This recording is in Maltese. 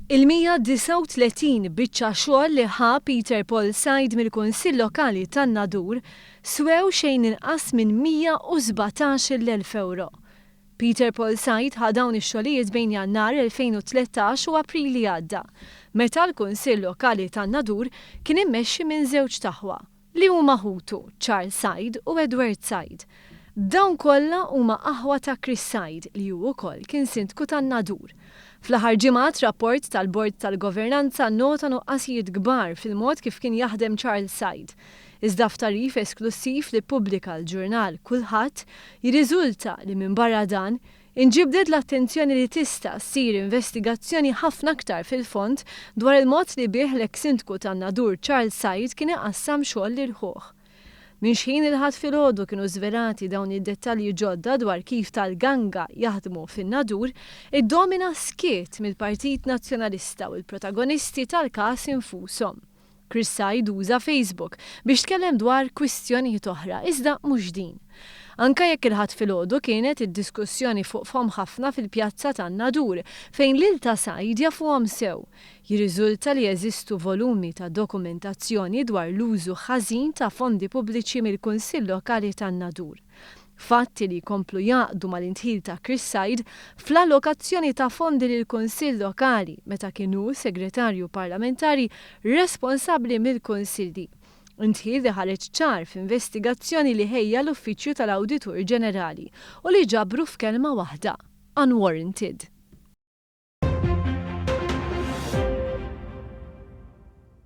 Il-139 biċċa xogħol li ħa Peter Paul Said mill-Kunsill Lokali tan-Nadur swew xejn inqas minn 117,000 euro. Peter Paul Said ħa dawn ix-xogħlijiet bejn Jannar 2013 u April li għadda, meta l-Kunsill Lokali tan-Nadur kien immexxi minn żewġ taħwa li huma ħutu Charles Said u Edward Said. Dawn kollha huma aħwa ta' Chris Said li hu wkoll kien sindku tan-Nadur. Fl-aħħar ġimgħat rapport tal-Bord tal-Governanza nota nuqqasijiet kbar fil-mod kif kien jaħdem Charles Said. Iżda f'tarif esklusiv li ppubblika l-ġurnal Kulħadd jirriżulta li minn barra dan inġibdet l-attenzjoni li tista' ssir investigazzjoni ħafna aktar fil-fond dwar il-mod li bih l-eks sindku tan-Nadur Charles Said kien iqassam xogħol lil ħuh. Minn xejn il-ħadd filgħodu kienu żvelati dawn id-dettalji ġodda dwar kif tal-ganga jaħdmu fin-Nadur, iddomina skiet mill-Partit Nazzjonalista u l-protagonisti tal-każ infushom. Chris Said uża Facebook biex tkellem dwar kwistjonijiet oħra, iżda mhux din. Anka jekk il-ħadd filgħodu kienet id-diskussjoni fuq fhom ħafna fil-pjazza tan-Nadur fejn lil ta' Said jafuhom sew. Jirriżulta li jeżistu volumi ta' dokumentazzjoni dwar l-użu ħażin ta' fondi pubbliċi mill-Kunsill Lokali tan-Nadur. Fatti li jkomplu jaqdu mal-intħil ta' Chris Said fl-allokazzjoni ta' fondi lil kunsill Lokali meta kienu segretarju parlamentari responsabbli mill-Kunsilli. Intħil li ħareġ ċar f'investigazzjoni li ħejja l-Uffiċċju tal-Awditur Ġenerali u li ġabru f'kelma waħda: unwarranted.